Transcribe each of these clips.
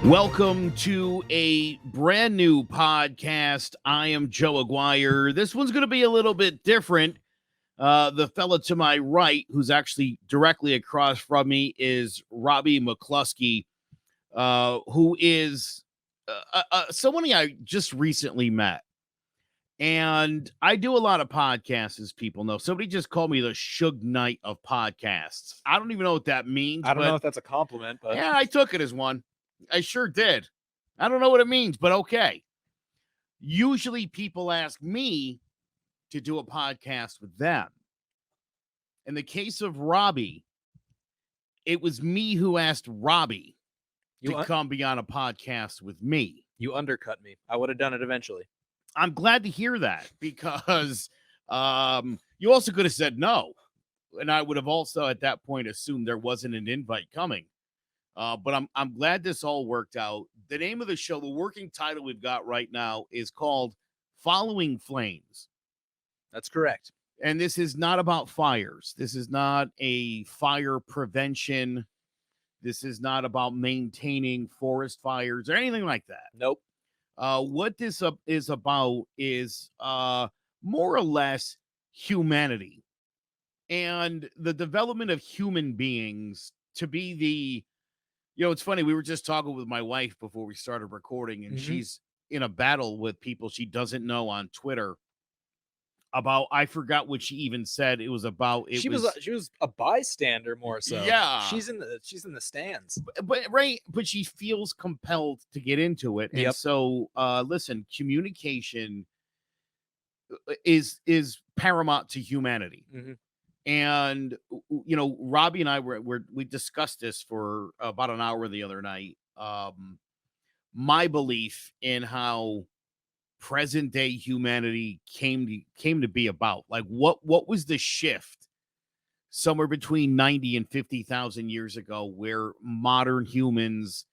Welcome to a brand new podcast. I am Joe Aguiar. This one's going to be a little bit different. The fella to my right, who's actually directly across from me, is Robbie McCluskey, who is someone I just recently met. And I do a lot of podcasts, as people know. Somebody just called me the Suge Knight of podcasts. I don't even know what that means. I don't know if that's a compliment, but yeah, I took it as one. I sure did. I don't know what it means, but okay. Usually people ask me to do a podcast with them. In the case of Robbie, it was me who asked Robbie to come be on a podcast with me. You undercut me. I would have done it eventually. I'm glad to hear that because you also could have said no. And I would have also at that point assumed there wasn't an invite coming. But I'm glad this all worked out. The name of the show, the working title we've got right now is called Following Flames. That's correct. And this is not about fires. This is not a fire prevention. This is not about maintaining forest fires or anything like that. Nope. What this is about is more or less humanity and the development of human beings to be the it's funny. We were just talking with my wife before we started recording, and she's in a battle with people she doesn't know on Twitter about, I forgot what she even said. It was about, she was a bystander more so. Yeah. She's in the stands. But she feels compelled to get into it. And so listen, communication is paramount to humanity. And, Robbie and I we discussed this for about an hour the other night. My belief in how present day humanity came to be about, like what was the shift somewhere between 90 and 50,000 years ago where modern humans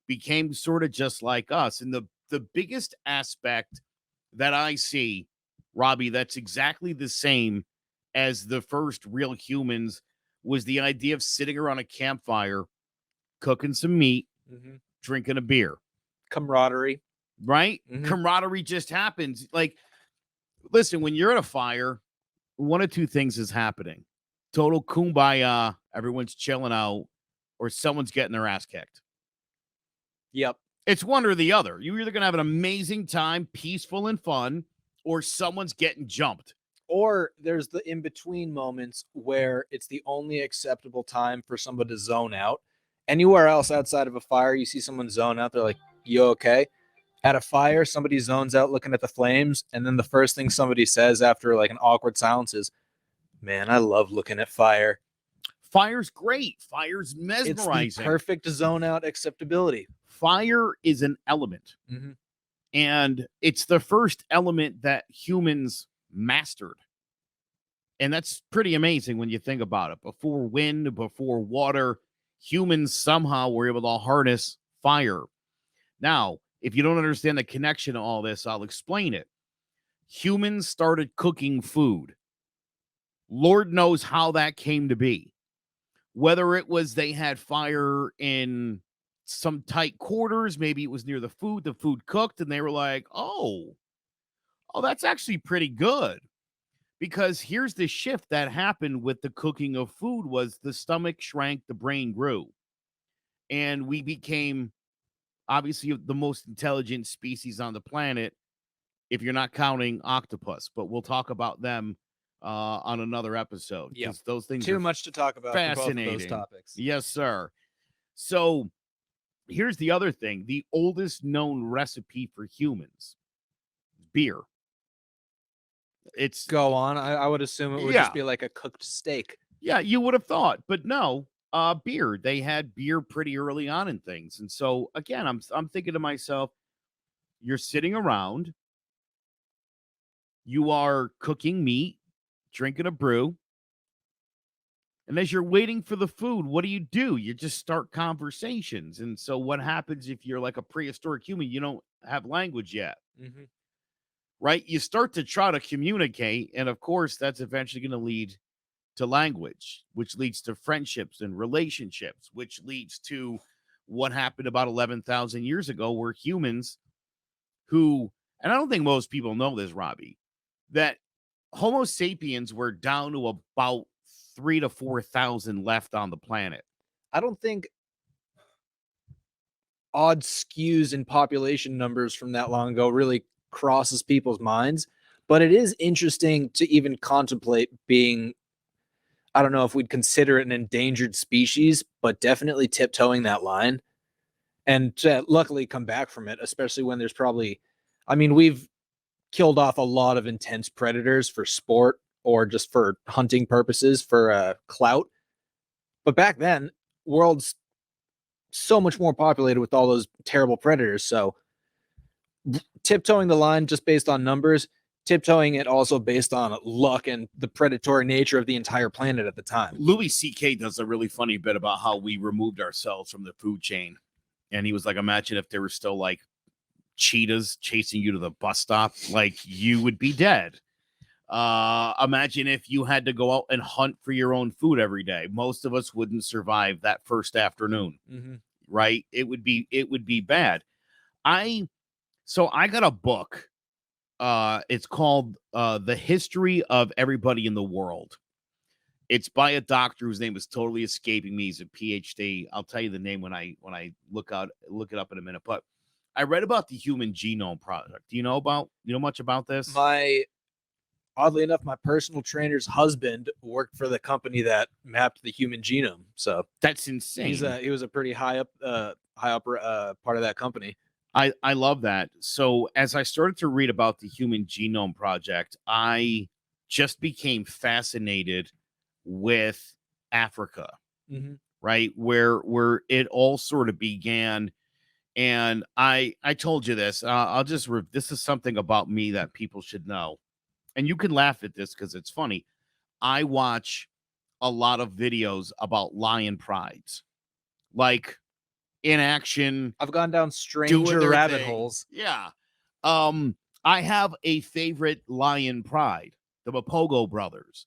became sort of just like us. And the biggest aspect that I see, Robbie, that's exactly the same as the first real humans was the idea of sitting around a campfire, cooking some meat, drinking a beer. Camaraderie. Right? Camaraderie just happens. Like, listen, when you're at a fire, one of two things is happening. Total kumbaya, everyone's chilling out, or someone's getting their ass kicked. Yep. It's one or the other. You're either going to have an amazing time, peaceful and fun, or someone's getting jumped. Or there's the in-between moments where it's the only acceptable time for somebody to zone out. Anywhere else outside of a fire, you see someone zone out, they're like, you okay? At a fire, somebody zones out looking at the flames, and then the first thing somebody says after like an awkward silence is, man, I love looking at fire. Fire's great. Fire's mesmerizing. It's the perfect zone out acceptability. Fire is an element. And it's the first element that humans mastered. And that's pretty amazing when you think about it. Before wind, before water, humans somehow were able to harness fire. Now, if you don't understand the connection to all this, I'll explain it. Humans started cooking food. Lord knows how that came to be. Whether it was they had fire in some tight quarters, maybe it was near the food cooked, and they were like, oh, that's actually pretty good. Because here's the shift that happened with the cooking of food was the stomach shrank, the brain grew. And we became obviously the most intelligent species on the planet, if you're not counting octopus. But we'll talk about them on another episode. Yeah, those things too much to talk about. Fascinating. For both of those topics. Yes, sir. So here's the other thing. The oldest known recipe for humans, beer. It's go on. I would assume it would just be like a cooked steak. Yeah, you would have thought, but no. Beer. They had beer pretty early on in things, and so again, I'm thinking to myself, you're sitting around, you are cooking meat, drinking a brew, and as you're waiting for the food, what do? You just start conversations. And so what happens if you're like a prehistoric human? You don't have language yet. Right? You start to try to communicate, and of course, that's eventually going to lead to language, which leads to friendships and relationships, which leads to what happened about 11,000 years ago, where humans who, and I don't think most people know this, Robbie, that Homo sapiens were down to about 3,000 to 4,000 left on the planet. I don't think odd skews in population numbers from that long ago really crosses people's minds, but it is interesting to even contemplate being, I don't know if we'd consider it an endangered species, but definitely tiptoeing that line and to luckily come back from it, especially when there's probably, I mean, we've killed off a lot of intense predators for sport or just for hunting purposes for clout. But back then, world's so much more populated with all those terrible predators. So tiptoeing the line just based on numbers, tiptoeing it also based on luck and the predatory nature of the entire planet at the time. Louis C.K. does a really funny bit about how we removed ourselves from the food chain. And he was like, imagine if there were still like cheetahs chasing you to the bus stop, like you would be dead. Imagine if you had to go out and hunt for your own food every day. Most of us wouldn't survive that first afternoon, right? It would be bad. So I got a book. It's called The History of Everybody in the World. It's by a doctor whose name is totally escaping me. He's a PhD. I'll tell you the name when I look it up in a minute. But I read about the Human Genome Project. Do you know much about this? Oddly enough, my personal trainer's husband worked for the company that mapped the human genome. So that's insane. He was a pretty high up part of that company. I love that. So as I started to read about the Human Genome Project, I just became fascinated with Africa, right? Where it all sort of began. And I told you this. This is something about me that people should know. And you can laugh at this because it's funny. I watch a lot of videos about lion prides, like in action. I've gone down stranger rabbit holes. Yeah. I have a favorite lion pride, the Mapogo brothers.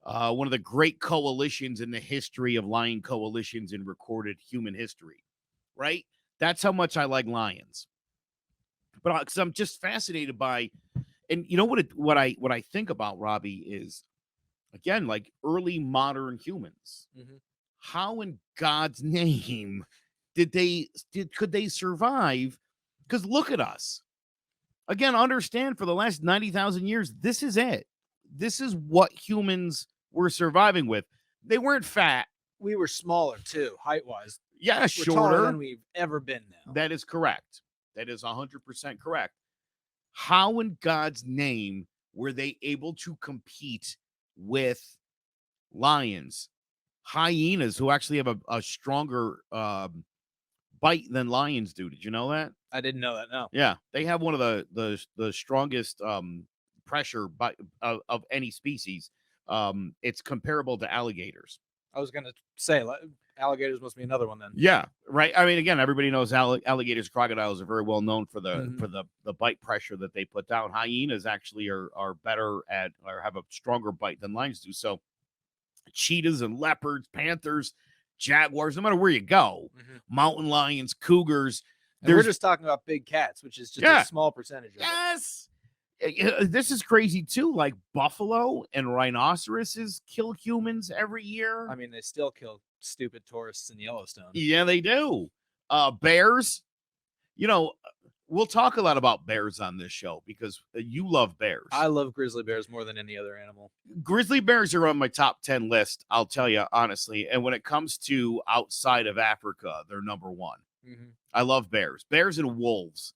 One of the great coalitions in the history of lion coalitions in recorded human history, right? That's how much I like lions. But because I'm just fascinated by, and you know what I think about, Robbie, is again like early modern humans. How in God's name could they survive? Because look at us. Again, understand for the last 90,000 years, this is it. This is what humans were surviving with. They weren't fat. We were smaller too, height-wise. Yeah, we're shorter taller than we've ever been now. That is correct. That is 100% correct. How in God's name were they able to compete with lions, hyenas, who actually have a stronger bite than lions do? Did you know that? I didn't know that. No. Yeah, they have one of the strongest pressure of any species. It's comparable to alligators. I was gonna say alligators must be another one then. Yeah, right. I mean, again, everybody knows alligators, crocodiles are very well known for the bite pressure that they put down. Hyenas actually are better at, or have a stronger bite than lions do. So cheetahs and leopards, panthers, jaguars, no matter where you go, mountain lions, cougars. We're just talking about big cats, which is just a small percentage of it. Yes. This is crazy too. Like buffalo and rhinoceroses kill humans every year. I mean, they still kill stupid tourists in Yellowstone. Yeah, they do. Bears. You know, we'll talk a lot about bears on this show because you love bears. I love grizzly bears more than any other animal. Grizzly bears are on my top 10 list, I'll tell you honestly. And when it comes to outside of Africa, they're number one. I love bears. Bears and wolves.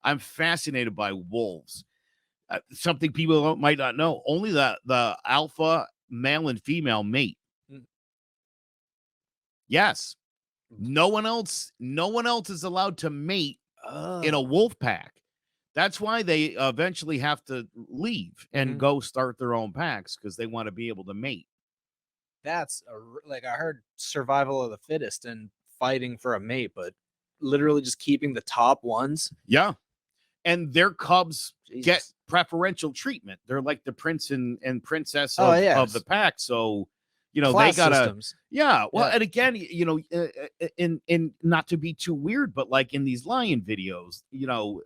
I'm fascinated by wolves. Something people might not know. Only the alpha male and female mate. Yes. No one else is allowed to mate in a wolf pack. That's why they eventually have to leave and go start their own packs, because they want to be able to mate. That's like I heard survival of the fittest and fighting for a mate, but literally just keeping the top ones. Yeah. And their cubs get preferential treatment. They're like the prince and princess of the pack. So, You know, Class they gotta, systems. yeah. Well, Yeah. and again, you know, in not to be too weird, but like in these lion videos, you know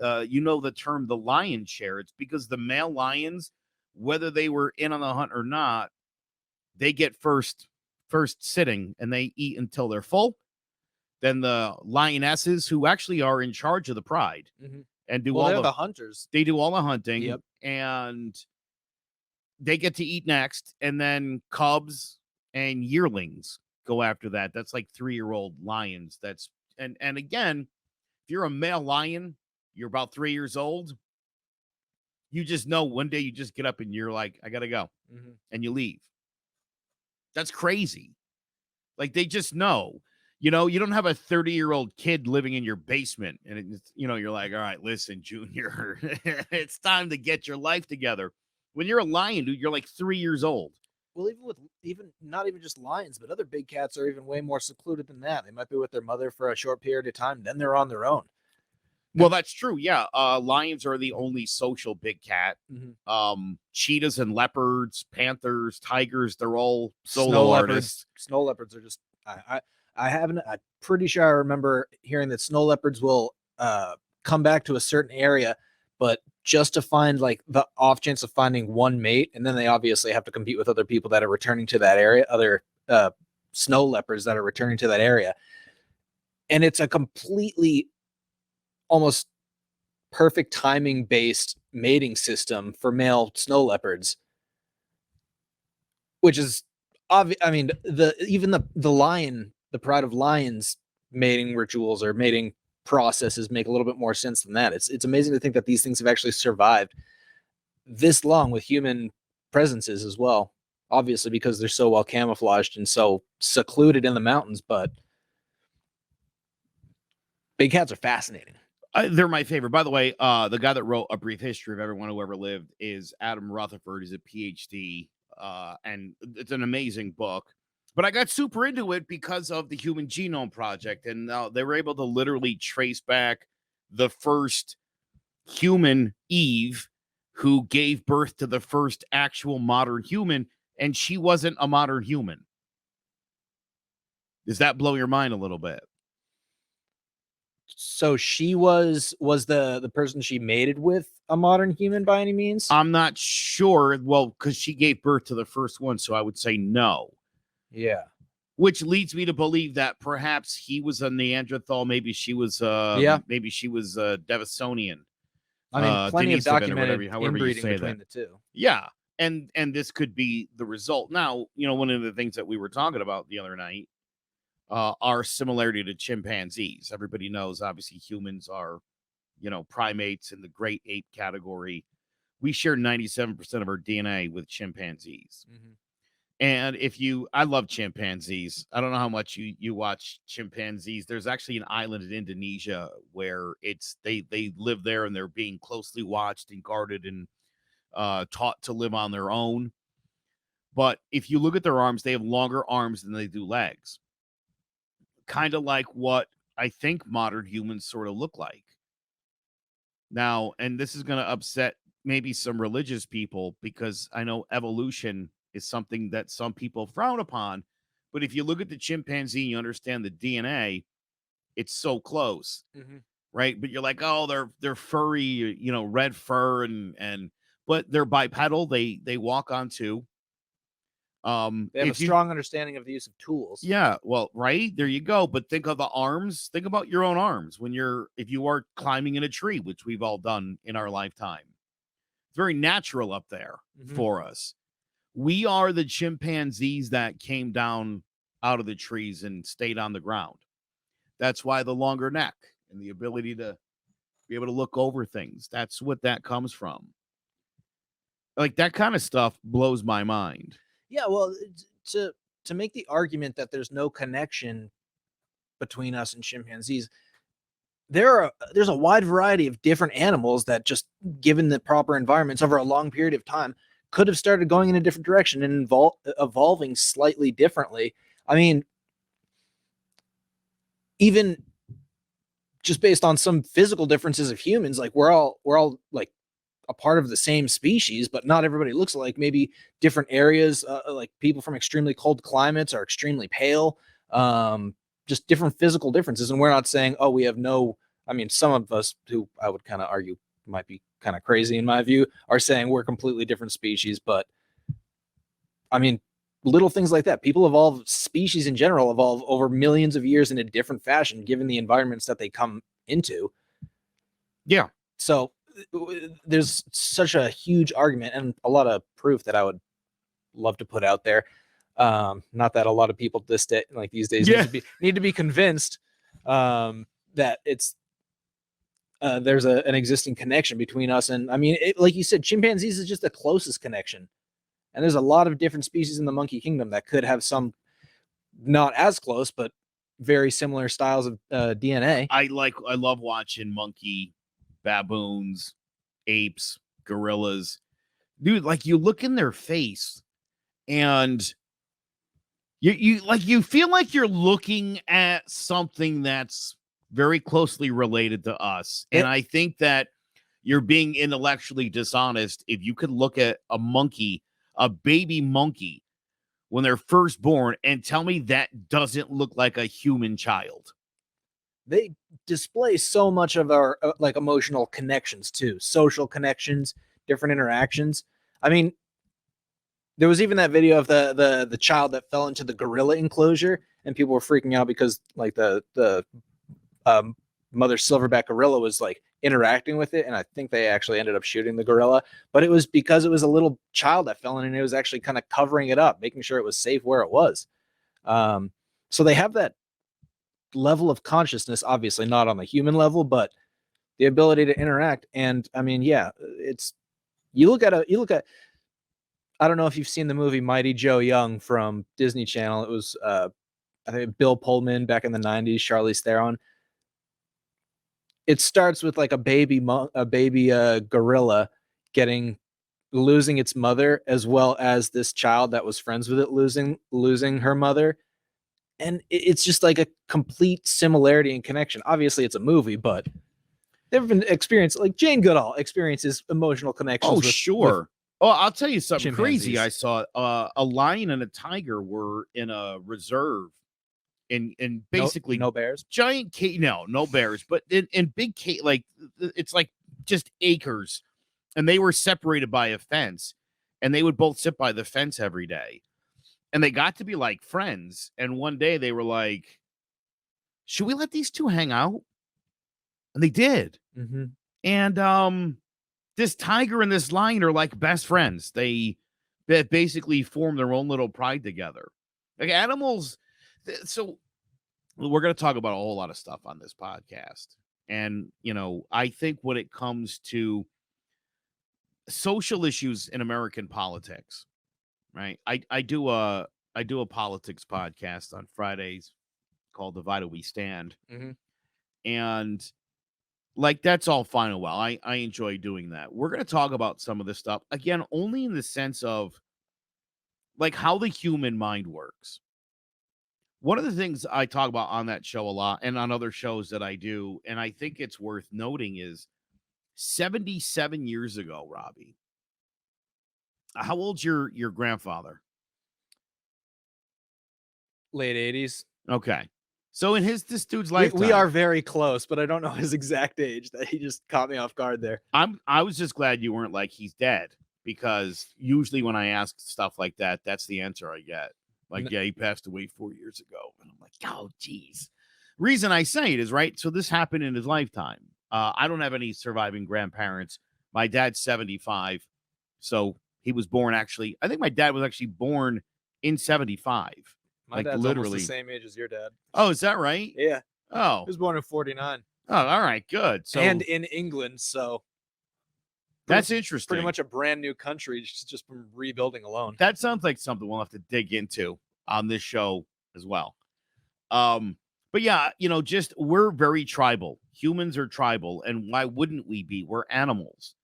the term the lion share. It's because the male lions, whether they were in on the hunt or not, they get first sitting and they eat until they're full. Then the lionesses, who actually are in charge of the pride and do Well, all they're the hunters. they do all the hunting, Yep. and they get to eat next, and then cubs and yearlings go after that. That's like 3-year-old lions. That's and again, if you're a male lion, you're about 3 years old, you just know one day you just get up and you're like, I gotta go, and you leave. That's crazy. Like, they just know. You know, you don't have a 30-year-old kid living in your basement, and it's, you know, you're like, all right, listen, Junior, it's time to get your life together. When you're a lion, dude, you're like 3 years old. Well, even not even just lions, but other big cats are even way more secluded than that. They might be with their mother for a short period of time, then they're on their own. Well, that's true. Yeah. Lions are the only social big cat. Cheetahs and leopards, panthers, tigers, they're all solo artists. Snow leopards are just I haven't I'm pretty sure I remember hearing that snow leopards will come back to a certain area, but just to find like the off chance of finding one mate, and then they obviously have to compete with other people that are returning to that area, other snow leopards that are returning to that area. And it's a completely almost perfect timing based mating system for male snow leopards, which is obvious. I mean, the lion, the pride of lions mating rituals or mating processes make a little bit more sense than that. It's amazing to think that these things have actually survived this long with human presences as well. Obviously, because they're so well camouflaged and so secluded in the mountains, but big cats are fascinating. They're my favorite. By the way, the guy that wrote A Brief History of Everyone Who Ever Lived is Adam Rutherford. He's a PhD, and it's an amazing book. But I got super into it because of the Human Genome Project, and they were able to literally trace back the first human, Eve, who gave birth to the first actual modern human, and she wasn't a modern human. Does that blow your mind a little bit? So she was the person she mated with a modern human by any means? I'm not sure. Well, because she gave birth to the first one, so I would say no. Yeah. Which leads me to believe that perhaps he was a Neanderthal. Maybe she was maybe she was Devisonian. I mean, plenty of documented however you inbreeding say between that. the two. Yeah. And this could be the result. Now, you know, one of the things that we were talking about the other night, our similarity to chimpanzees. Everybody knows, obviously, humans are, you know, primates in the great ape category. We share 97% of our DNA with chimpanzees. And I love chimpanzees. I don't know how much you watch chimpanzees. There's actually an island in Indonesia where they live there and they're being closely watched and guarded and taught to live on their own. But if you look at their arms, they have longer arms than they do legs. Kind of like what I think modern humans sort of look like. Now, and this is going to upset maybe some religious people because I know evolution is something that some people frown upon. But if you look at the chimpanzee, you understand the DNA, it's so close, right? But you're like, oh, they're furry, you know, red fur but they're bipedal. They walk on two. They have a strong understanding of the use of tools. Yeah, well, right there you go. But think of the arms. Think about your own arms if you are climbing in a tree, which we've all done in our lifetime. It's very natural up there for us. We are the chimpanzees that came down out of the trees and stayed on the ground. That's why the longer neck and the ability to be able to look over things. That's what that comes from. Like, that kind of stuff blows my mind. Yeah, well, to make the argument that there's no connection between us and chimpanzees, there's a wide variety of different animals that, just given the proper environments over a long period of time, could have started going in a different direction and evolving slightly differently. I mean, even just based on some physical differences of humans, like we're all like a part of the same species, but not everybody looks alike. Maybe different areas, like people from extremely cold climates are extremely pale, just different physical differences. And we're not saying, oh, we have no, I mean, some of us who I would kind of argue might be kind of crazy in my view are saying we're completely different species. But I mean, little things like that. People evolve, species in general evolve over millions of years in a different fashion, given the environments that they come into. Yeah. So there's such a huge argument and a lot of proof that I would love to put out there. Not that a lot of people these days need to be convinced that it's there's an existing connection between us. And I mean, like you said, chimpanzees is just the closest connection. And there's a lot of different species in the monkey kingdom that could have some not as close, but very similar styles of DNA. I love watching monkey, baboons, apes, gorillas. Dude, like you look in their face and you feel like you're looking at something that's very closely related to us. And I think that you're being intellectually dishonest if you could look at a monkey, a baby monkey, when they're first born and tell me that doesn't look like a human child. They display so much of our like emotional connections too, social connections, different interactions. I mean, there was even that video of the child that fell into the gorilla enclosure, and people were freaking out because like the mother silverback gorilla was like interacting with it, and I think they actually ended up shooting the gorilla. But it was because it was a little child that fell in, and it was actually kind of covering it up, making sure it was safe where it was. So they have that level of consciousness, obviously not on the human level, but the ability to interact. And I mean, yeah, it's you look at I don't know if you've seen the movie Mighty Joe Young from Disney Channel. It was I think Bill Pullman back in the 90s, Charlize Theron. It starts with like a baby gorilla losing its mother, as well as this child that was friends with it losing her mother. And it's just like a complete similarity and connection. Obviously, it's a movie, but they've been experienced, like Jane Goodall experiences emotional connections. Oh, sure. Oh, I'll tell you something crazy. I saw a lion and a tiger were in a reserve in basically no bears, giant no bears, but in big like it's like just acres, and they were separated by a fence, and they would both sit by the fence every day. And they got to be like friends. And one day they were like, should we let these two hang out? And they did. Mm-hmm. And this tiger and this lion are like best friends. They basically form their own little pride together. Like animals. So we're going to talk about a whole lot of stuff on this podcast. And, I think when it comes to social issues in American politics, right? I do a politics podcast on Fridays called Divided We Stand. Mm-hmm. And like, that's all fine and well. I enjoy doing that. We're going to talk about some of this stuff again, only in the sense of like how the human mind works. One of the things I talk about on that show a lot and on other shows that I do, and I think it's worth noting, is 77 years ago, Robbie. How old's your grandfather? Late 80s. Okay. So in this dude's lifetime, we are very close, but I don't know his exact age. That he just caught me off guard there. I was just glad you weren't like he's dead, because usually when I ask stuff like that, that's the answer I get. Like, yeah, he passed away 4 years ago, and I'm like, oh, geez. Reason I say it is, right, so this happened in his lifetime. I don't have any surviving grandparents. My dad's 75, so he was born actually. I think my dad was actually born in 75. My dad's literally almost the same age as your dad. Oh, is that right? Yeah. Oh. He was born in 49. Oh, all right, good. So, and in England, so that's interesting. Pretty much a brand new country just from rebuilding alone. That sounds like something we'll have to dig into on this show as well. But yeah, just we're very tribal. Humans are tribal, and why wouldn't we be? We're animals.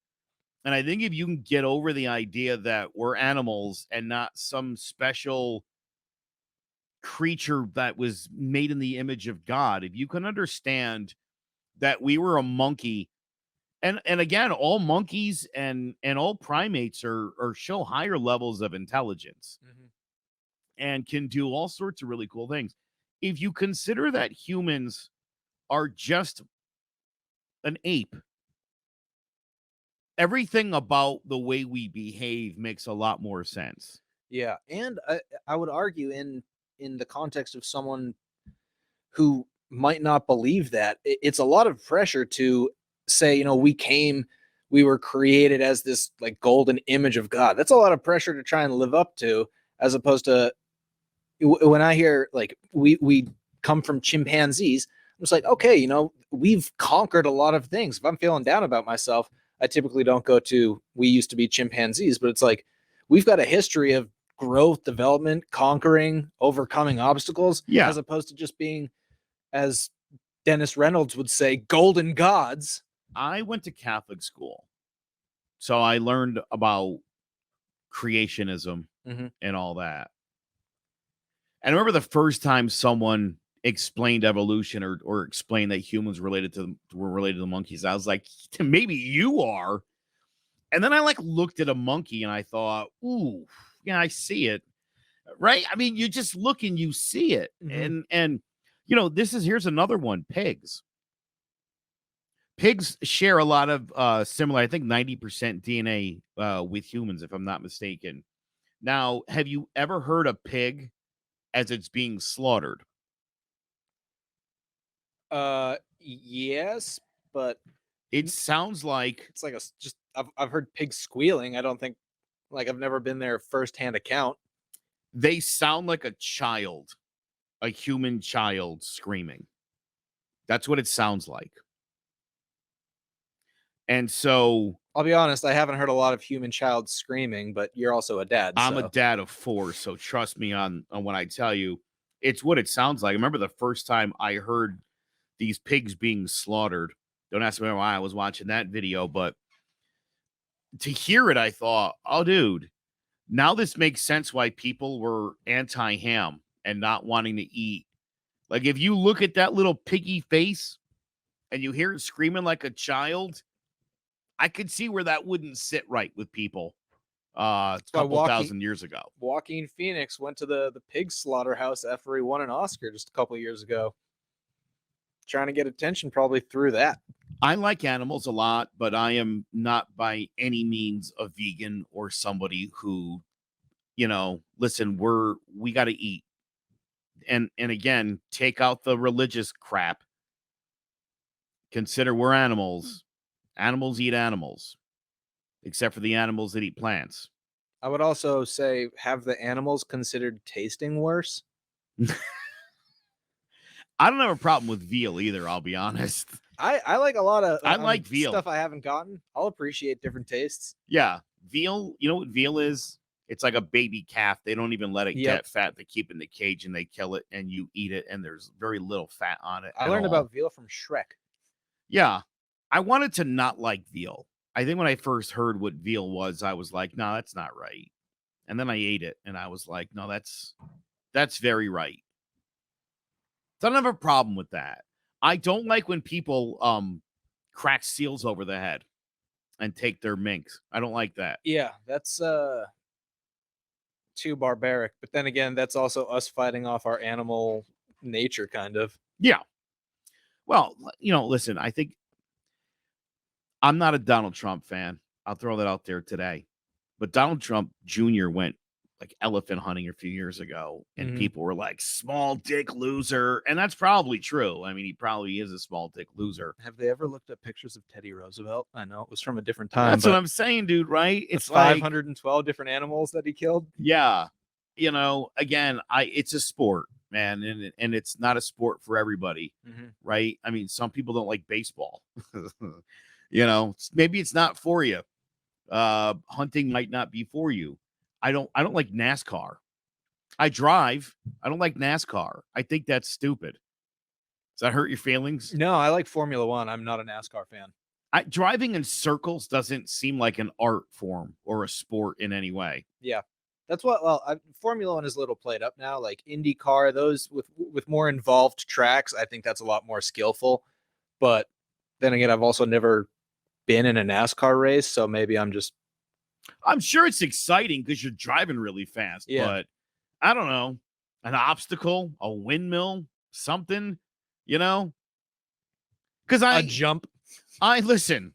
And I think if you can get over the idea that we're animals and not some special creature that was made in the image of God, if you can understand that we were a monkey And again, all monkeys and all primates are show higher levels of intelligence and can do all sorts of really cool things. If you consider that humans are just an ape, everything about the way we behave makes a lot more sense. Yeah, and I would argue in the context of someone who might not believe that, it's a lot of pressure to say, you know, we were created as this like golden image of God. That's a lot of pressure to try and live up to, as opposed to when I hear like we come from chimpanzees, I'm just like, okay, you know, we've conquered a lot of things. If I'm feeling down about myself, I typically don't go to we used to be chimpanzees, but it's like we've got a history of growth, development, conquering, overcoming obstacles, as opposed to just being, as Dennis Reynolds would say, golden gods. I went to Catholic school, so I learned about creationism and all that. And I remember the first time someone explained evolution or explained that humans were related to the monkeys, I was like, maybe you are. And then I like looked at a monkey and I thought, ooh, yeah, I see it. Right? I mean, you just look and you see it. And you know, here's another one, pigs. Pigs share a lot of similar, I think 90% DNA with humans, if I'm not mistaken. Now, have you ever heard a pig as it's being slaughtered? Yes, but it sounds like it's like I've heard pigs squealing. I don't think, like, I've never been there firsthand account. They sound like a child, a human child screaming. That's what it sounds like. And so I'll be honest, I haven't heard a lot of human child screaming, but you're also a dad. I'm a dad of 4, so trust me on when I tell you, it's what it sounds like. I remember the first time I heard these pigs being slaughtered. Don't ask me why I was watching that video, but to hear it, I thought, oh, dude, now this makes sense why people were anti-ham and not wanting to eat. Like, if you look at that little piggy face and you hear it screaming like a child, I could see where that wouldn't sit right with people a couple thousand years ago. Joaquin Phoenix went to the pig slaughterhouse after he won an Oscar just a couple of years ago. Trying to get attention probably through that. I like animals a lot, but I am not by any means a vegan or somebody who, you know, listen, we got to eat. And again, take out the religious crap. Consider we're animals. Animals eat animals, except for the animals that eat plants. I would also say, have the animals considered tasting worse? I don't have a problem with veal either, I'll be honest. I like a lot of I like veal. Stuff I haven't gotten. I'll appreciate different tastes. Yeah. Veal, you know what veal is? It's like a baby calf. They don't even let it get fat. They keep it in the cage and they kill it and you eat it and there's very little fat on it. I learned about veal from Shrek. Yeah. I wanted to not like veal. I think when I first heard what veal was, I was like, no, that's not right. And then I ate it and I was like, no, that's very right. So I don't have a problem with that. I don't like when people crack seals over the head and take their minks. I don't like that. Yeah, that's too barbaric. But then again, that's also us fighting off our animal nature, kind of. Yeah. Well, you know, listen, I think I'm not a Donald Trump fan. I'll throw that out there today. But Donald Trump Jr. went like elephant hunting a few years ago, and people were like, small dick loser. And that's probably true. I mean, he probably is a small dick loser. Have they ever looked at pictures of Teddy Roosevelt? I know it was from a different time. That's what I'm saying, dude, right? It's 512 different animals that he killed. Yeah. You know, again, it's a sport, man, and it's not a sport for everybody, right? I mean, some people don't like baseball. You know, maybe it's not for you. Hunting might not be for you. I don't like NASCAR. I drive. I don't like NASCAR. I think that's stupid. Does that hurt your feelings? No, I like Formula One. I'm not a NASCAR fan. Driving in circles doesn't seem like an art form or a sport in any way. Yeah, that's what. Well, Formula One is a little played up now. Like IndyCar, those with more involved tracks, I think that's a lot more skillful. But then again, I've also never been in a NASCAR race, so maybe I'm sure it's exciting because you're driving really fast, but I don't know, an obstacle, a windmill, something, because a jump. Listen,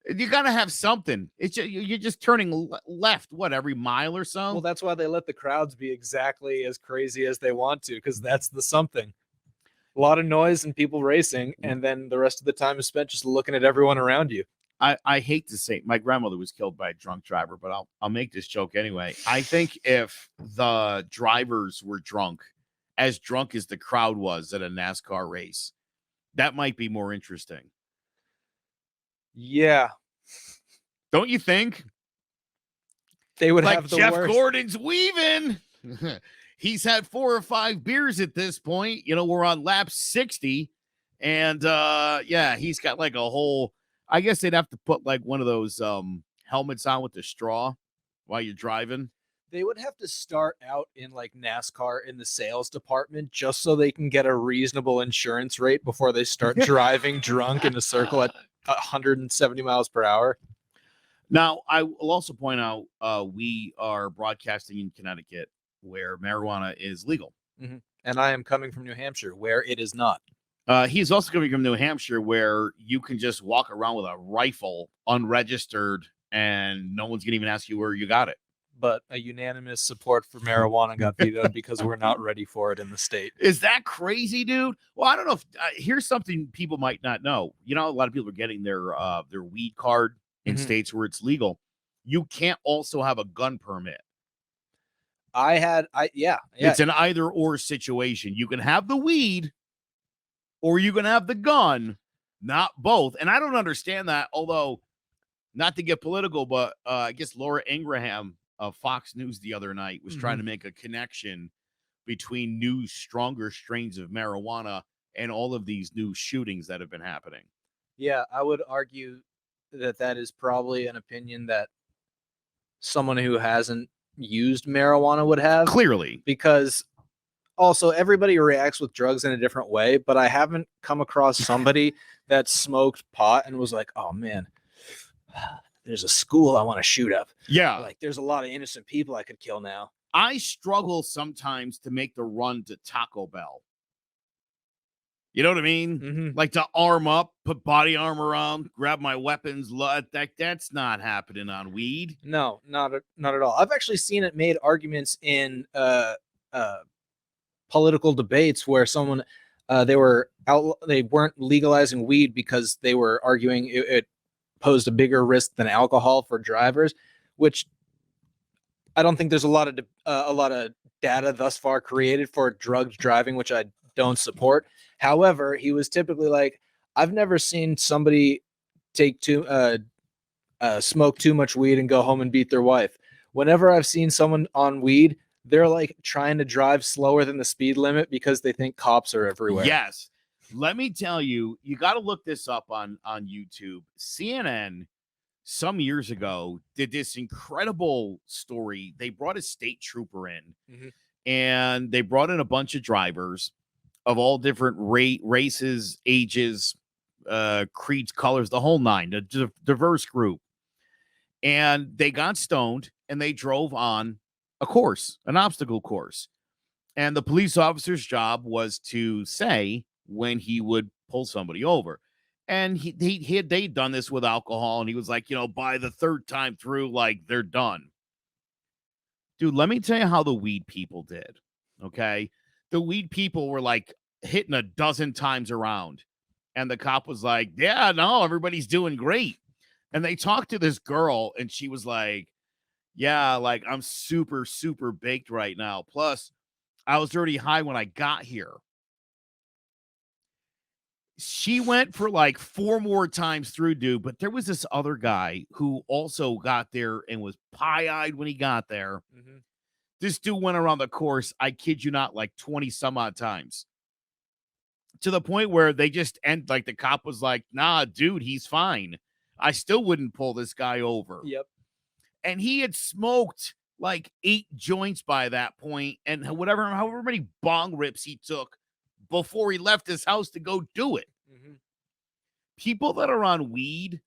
you got to have something. It's you're just turning left, every mile or so? Well, that's why they let the crowds be exactly as crazy as they want to, because that's the something. A lot of noise and people racing, and then the rest of the time is spent just looking at everyone around you. I hate to say my grandmother was killed by a drunk driver, but I'll make this joke anyway. I think if the drivers were drunk as the crowd was at a NASCAR race, that might be more interesting. Yeah. Don't you think? They would like have the Jeff worst. Gordon's weaving. He's had 4 or 5 beers at this point. We're on lap 60. And he's got like a whole, I guess they'd have to put like one of those helmets on with the straw while you're driving. They would have to start out in like NASCAR in the sales department just so they can get a reasonable insurance rate before they start driving drunk in a circle at 170 miles per hour. Now, I will also point out we are broadcasting in Connecticut where marijuana is legal. Mm-hmm. And I am coming from New Hampshire where it is not. He's also coming from New Hampshire where you can just walk around with a rifle unregistered and no one's going to even ask you where you got it. But a unanimous support for marijuana got vetoed because we're not ready for it in the state. Is that crazy, dude? Well, I don't know if here's something people might not know. A lot of people are getting their weed card in states where it's legal. You can't also have a gun permit. It's an either or situation. You can have the weed or you can have the gun, not both. And I don't understand that, although not to get political, but I guess Laura Ingraham of Fox News the other night was trying to make a connection between new, stronger strains of marijuana and all of these new shootings that have been happening. Yeah, I would argue that is probably an opinion that someone who hasn't used marijuana would have. Clearly. Because also everybody reacts with drugs in a different way, but I haven't come across somebody that smoked pot and was like, oh man, there's a school I want to shoot up. Yeah. Like there's a lot of innocent people I could kill now. I struggle sometimes to make the run to Taco Bell. You know what I mean? Mm-hmm. Like to arm up, put body armor on, grab my weapons. That's not happening on weed. No, not at all. I've actually seen it made arguments in political debates where someone they weren't legalizing weed because they were arguing it posed a bigger risk than alcohol for drivers, which I don't think there's a lot of data thus far created for drugged driving, which I don't support. However, he was typically like, I've never seen somebody smoke too much weed and go home and beat their wife. Whenever I've seen someone on weed, they're like trying to drive slower than the speed limit because they think cops are everywhere. Yes. Let me tell you, you got to look this up on YouTube. CNN some years ago did this incredible story. They brought a state trooper in and they brought in a bunch of drivers of all different races, ages, creeds, colors, the whole nine, a diverse group. And they got stoned and they drove on a course, an obstacle course. And the police officer's job was to say when he would pull somebody over. And they'd done this with alcohol. And he was like, by the third time through, like, they're done. Dude, let me tell you how the weed people did. Okay. The weed people were like hitting a dozen times around. And the cop was like, yeah, no, everybody's doing great. And they talked to this girl and she was like, yeah, like I'm super, super baked right now. Plus, I was already high when I got here. She went for like 4 more times through, dude. But there was this other guy who also got there and was pie-eyed when he got there. Mm-hmm. This dude went around the course, I kid you not, like 20 some odd times. To the point where they just end, like the cop was like, nah, dude, he's fine. I still wouldn't pull this guy over. Yep. And he had smoked like 8 joints by that point, and however many bong rips he took before he left his house to go do it. Mm-hmm. people that are on weed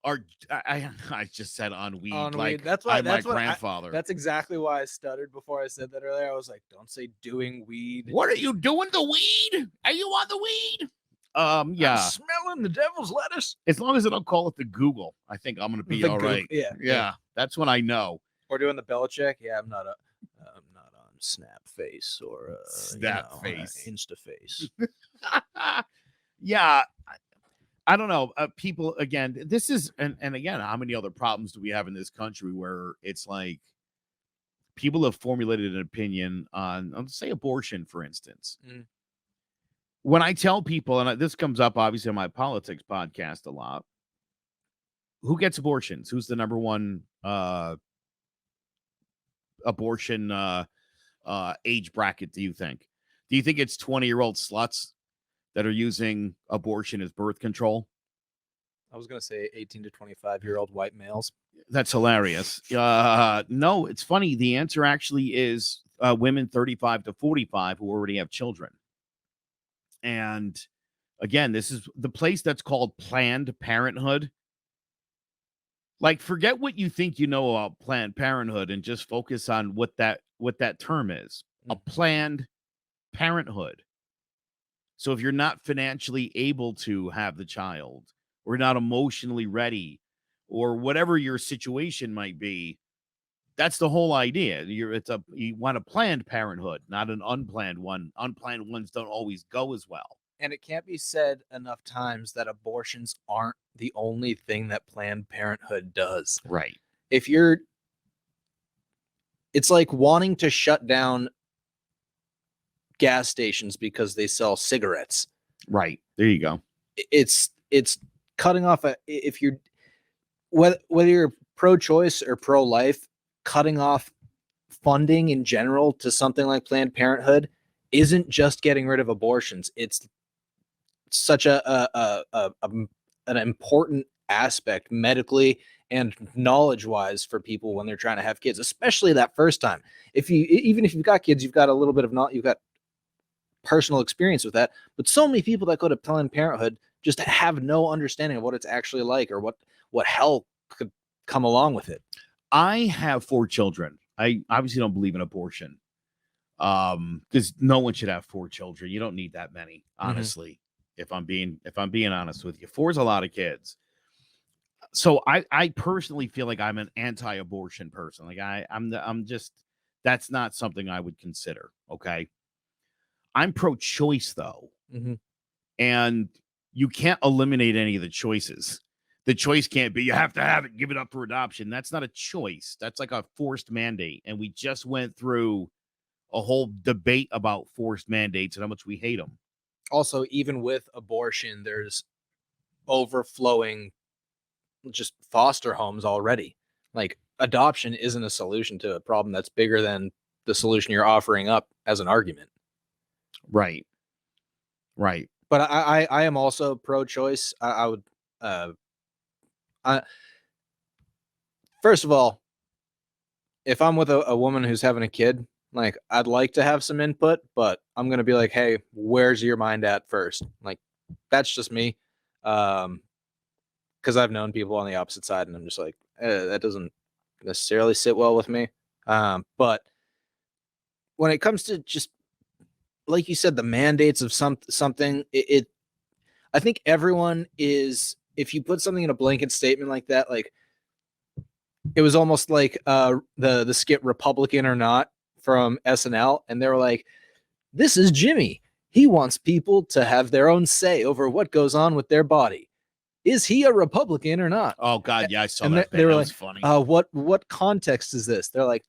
are I just said on weed. On like weed. That's why. I'm That's my what. grandfather. That's exactly why I stuttered before I said that earlier. I was like, "Don't say doing weed." What are you doing? The weed? Are you on the weed? Yeah. I'm smelling the devil's lettuce. As long as I don't call it the Google, I think I'm gonna be all right. Yeah. That's when I know. Or doing the Belichick. Yeah, I'm not on Snap Face or Snap Face. Insta Face. Yeah. I don't know. People again. This is and again, how many other problems do we have in this country where it's like people have formulated an opinion on say abortion, for instance. Mm. When I tell people, and this comes up obviously on my politics podcast a lot, who gets abortions? Who's the number one abortion age bracket, do you think? Do you think it's 20-year-old sluts that are using abortion as birth control? I was going to say 18 to 25-year-old white males. That's hilarious. No, it's funny. The answer actually is women 35 to 45 who already have children. And again, this is the place that's called Planned Parenthood. Like, forget what you think you know about Planned Parenthood and just focus on what that term is. A Planned Parenthood. So if you're not financially able to have the child or not emotionally ready or whatever your situation might be, that's the whole idea. You want a Planned Parenthood, not an unplanned one. Unplanned ones don't always go as well. And it can't be said enough times that abortions aren't the only thing that Planned Parenthood does. Right. It's like wanting to shut down gas stations because they sell cigarettes. Right. There you go. It's cutting off if you're whether you're pro-choice or pro-life, cutting off funding in general to something like Planned Parenthood isn't just getting rid of abortions. It's such an important aspect medically and knowledge-wise for people when they're trying to have kids, especially that first time. Even if you've got kids, you've got a little bit of you've got personal experience with that. But so many people that go to Planned Parenthood just have no understanding of what it's actually like or what hell could come along with it. I have 4 children. I obviously don't believe in abortion. Because no one should have 4 children. You don't need that many, honestly. If I'm being honest with you, 4 is a lot of kids. So I personally feel like I'm an anti-abortion person. Like I'm just, that's not something I would consider. Okay. I'm pro-choice though. And you can't eliminate any of the choices. The choice can't be, you have to have it, give it up for adoption. That's not a choice. That's like a forced mandate. And we just went through a whole debate about forced mandates and how much we hate them. Also, even with abortion, there's overflowing just foster homes already. Like, adoption isn't a solution to a problem that's bigger than the solution you're offering up as an argument. Right. But I am also pro-choice. I would first of all, if I'm with a woman who's having a kid, like, I'd like to have some input, but I'm going to be like, hey, where's your mind at first? Like, that's just me. Because I've known people on the opposite side, and I'm just like, that doesn't necessarily sit well with me. But when it comes to just, like you said, the mandates of something, I think everyone is, if you put something in a blanket statement like that, like, it was almost like the skit Republican or Not from SNL, and they were like, this is Jimmy. He wants people to have their own say over what goes on with their body. Is he a Republican or not? Oh God, yeah, I saw and that. They were that like, was funny. What context is this? They're like,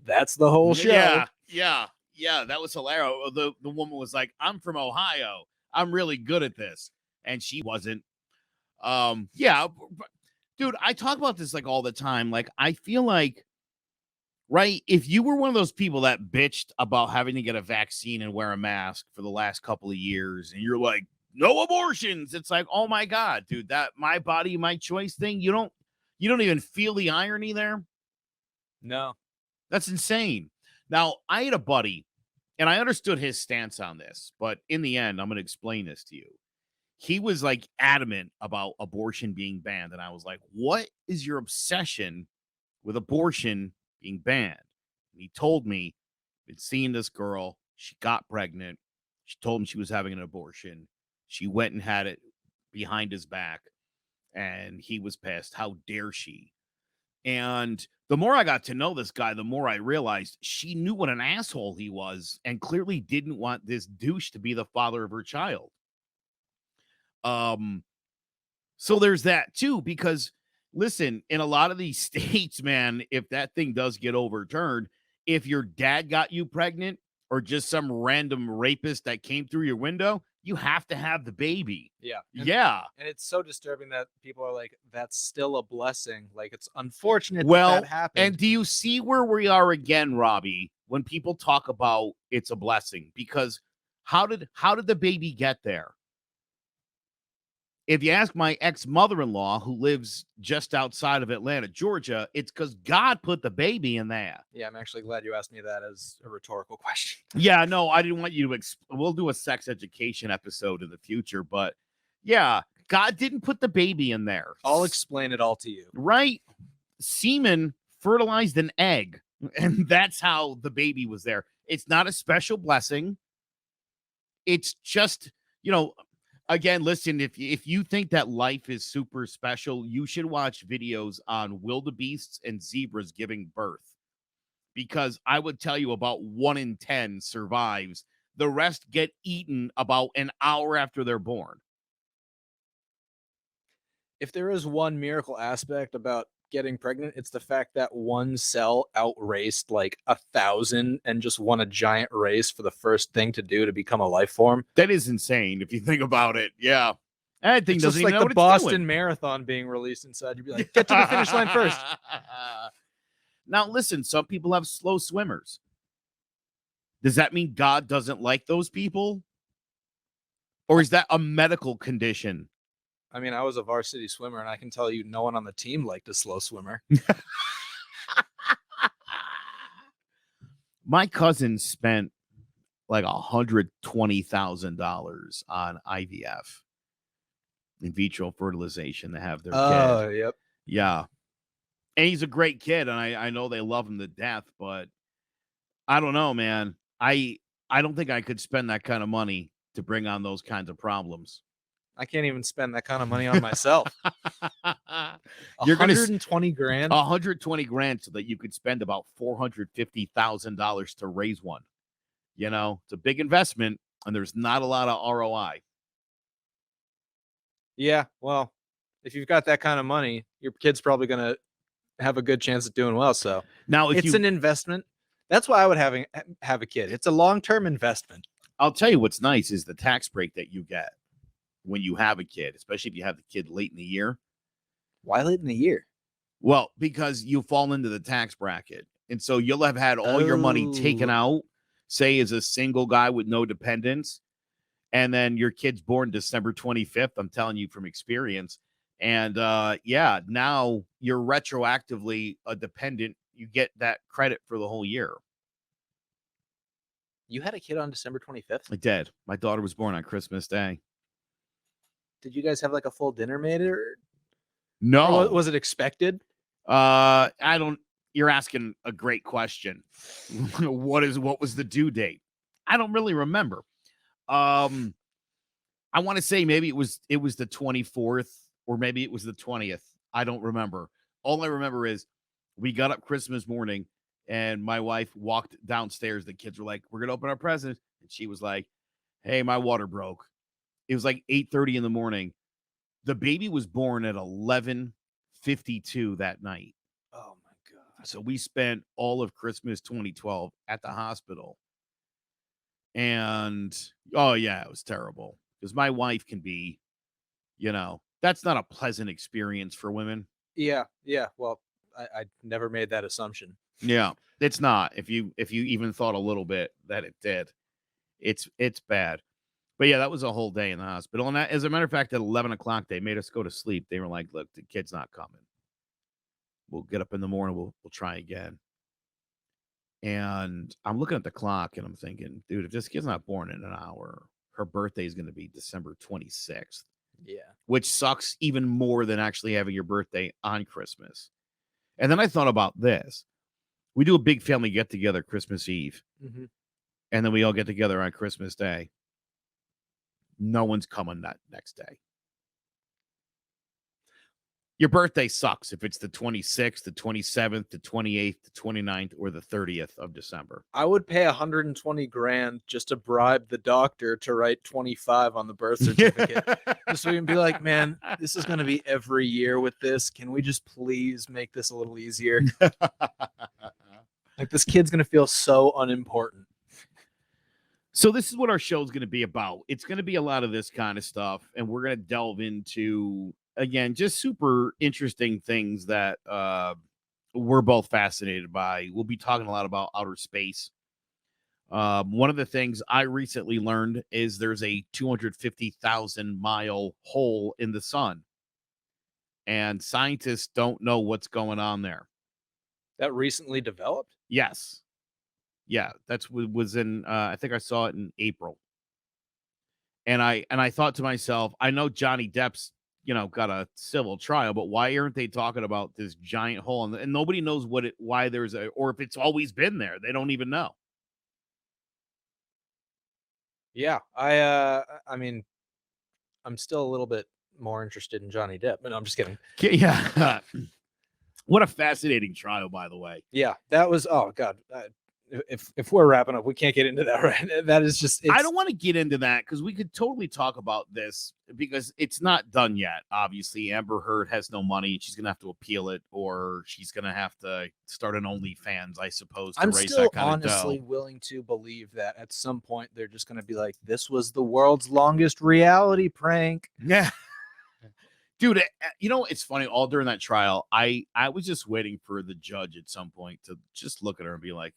that's the whole show. Yeah, that was hilarious. The woman was like, I'm from Ohio. I'm really good at this. And she wasn't. Yeah, dude, I talk about this like all the time. Like, I feel like, right, if you were one of those people that bitched about having to get a vaccine and wear a mask for the last couple of years, and you're like, no abortions, it's like, oh my God, dude, that my body, my choice thing, you don't even feel the irony there. No, that's insane. Now, I had a buddy, and I understood his stance on this, but in the end, I'm going to explain this to you. he was like adamant about abortion being banned. And I was like, what is your obsession with abortion being banned? And he told me, been seeing this girl. She got pregnant. She told him she was having an abortion. She went and had it behind his back. And he was pissed. How dare she? And the more I got to know this guy, the more I realized she knew what an asshole he was and clearly didn't want this douche to be the father of her child. So there's that too, because listen, in a lot of these states, man, if that thing does get overturned, if your dad got you pregnant or just some random rapist that came through your window, you have to have the baby. Yeah. Yeah. And it's so disturbing that people are like, that's still a blessing. Like, it's unfortunate Well, that happened. and do you see where we are again, Robbie, when people talk about it's a blessing? Because how did the baby get there? If you ask my ex-mother-in-law, who lives just outside of Atlanta, Georgia, it's because God put the baby in there. Yeah, I'm actually glad you asked me that as a rhetorical question. Yeah, no, I didn't want you to. We'll do a sex education episode in the future, but yeah, God didn't put the baby in there. I'll explain it all to you. Right? Semen fertilized an egg, and that's how the baby was there. It's not a special blessing. It's just, again, listen, if you think that life is super special, you should watch videos on wildebeests and zebras giving birth, because I would tell you about 1 in 10 survives. The rest get eaten about an hour after they're born. If there is one miracle aspect about getting pregnant, it's the fact that one cell outraced like 1,000 and just won a giant race for the first thing to do to become a life form. That is insane if you think about it. Yeah. That thing It's doesn't just even like know the what it's Boston doing. Marathon being released inside. You'd be like, get to the finish line first. Now, listen, some people have slow swimmers. Does that mean God doesn't like those people? Or is that a medical condition? I mean, I was a varsity swimmer, and I can tell you no one on the team liked a slow swimmer. My cousin spent like $120,000 on IVF, in vitro fertilization, to have their kid. Oh, yep. Yeah. And he's a great kid, and I know they love him to death, but I don't know, man. I don't think I could spend that kind of money to bring on those kinds of problems. I can't even spend that kind of money on myself. You're gonna 120 grand. 120 grand so that you could spend about $450,000 to raise one. It's a big investment, and there's not a lot of ROI. Yeah, well, if you've got that kind of money, your kid's probably gonna have a good chance of doing well. So Now, it's an investment. That's why I would have a kid. It's a long-term investment. I'll tell you what's nice is the tax break that you get when you have a kid, especially if you have the kid late in the year. Why late in the year? Well, because you fall into the tax bracket. And so you'll have had all your money taken out, say, as a single guy with no dependents. And then your kid's born December 25th. I'm telling you from experience. And yeah, now you're retroactively a dependent. You get that credit for the whole year. You had a kid on December 25th? I did. My daughter was born on Christmas Day. Did you guys have like a full dinner made, or no? Or was it expected? I don't. You're asking a great question. What was the due date? I don't really remember. I want to say maybe it was the 24th, or maybe it was the 20th. I don't remember. All I remember is we got up Christmas morning, and my wife walked downstairs. The kids were like, "We're gonna open our presents," and she was like, "Hey, my water broke." It was like 8:30 in the morning. The baby was born at 11:52 that night. Oh my God. So we spent all of Christmas 2012 at the hospital. And oh yeah, it was terrible. Because my wife can be, that's not a pleasant experience for women. Yeah. Well, I never made that assumption. Yeah, it's not. If you even thought a little bit that it did, it's bad. But yeah, that was a whole day in the hospital. And as a matter of fact, at 11 o'clock, they made us go to sleep. They were like, "Look, the kid's not coming. We'll get up in the morning. We'll try again." And I'm looking at the clock and I'm thinking, dude, if this kid's not born in an hour, her birthday is going to be December 26th, Yeah. which sucks even more than actually having your birthday on Christmas. And then I thought about this. We do a big family get-together Christmas Eve, and then we all get together on Christmas Day. No one's coming that next day. Your birthday sucks if it's the 26th, the 27th, the 28th, the 29th, or the 30th of December. I would pay $120,000 just to bribe the doctor to write 25 on the birth certificate. Just so we can be like, man, this is going to be every year with this. Can we just please make this a little easier? Like, this kid's going to feel so unimportant. So this is what our show is going to be about. It's going to be a lot of this kind of stuff, and we're going to delve into, again, just super interesting things that we're both fascinated by. We'll be talking a lot about outer space. One of the things I recently learned is there's a 250,000-mile hole in the sun, and scientists don't know what's going on there. That recently developed? Yes. Yeah, that's what was in, I think I saw it in April. And I thought to myself, I know Johnny Depp's, got a civil trial, but why aren't they talking about this giant hole? And nobody knows why there's or if it's always been there. They don't even know. Yeah, I mean, I'm still a little bit more interested in Johnny Depp, but no, I'm just kidding. Yeah. What a fascinating trial, by the way. Yeah, that was, oh God. If we're wrapping up, we can't get into that, right? That is just, I don't want to get into that because we could totally talk about this because it's not done yet. Obviously, Amber Heard has no money. She's going to have to appeal it, or she's going to have to start an OnlyFans, I suppose, to I'm raise still that kind honestly of dough. willing to believe that at some point they're just going to be like, this was the world's longest reality prank. Yeah. Dude, it's funny. All during that trial, I was just waiting for the judge at some point to just look at her and be like,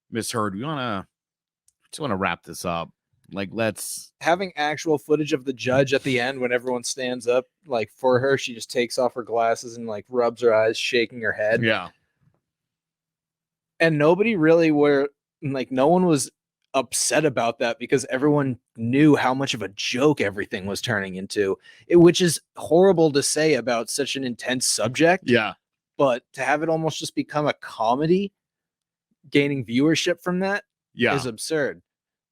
Miss Heard, we just want to wrap this up. Like, let's having actual footage of the judge at the end when everyone stands up, like for her, she just takes off her glasses and like rubs her eyes, shaking her head. Yeah. And nobody really no one was upset about that because everyone knew how much of a joke everything was turning into, which is horrible to say about such an intense subject. Yeah. But to have it almost just become a comedy, gaining viewership from that is absurd.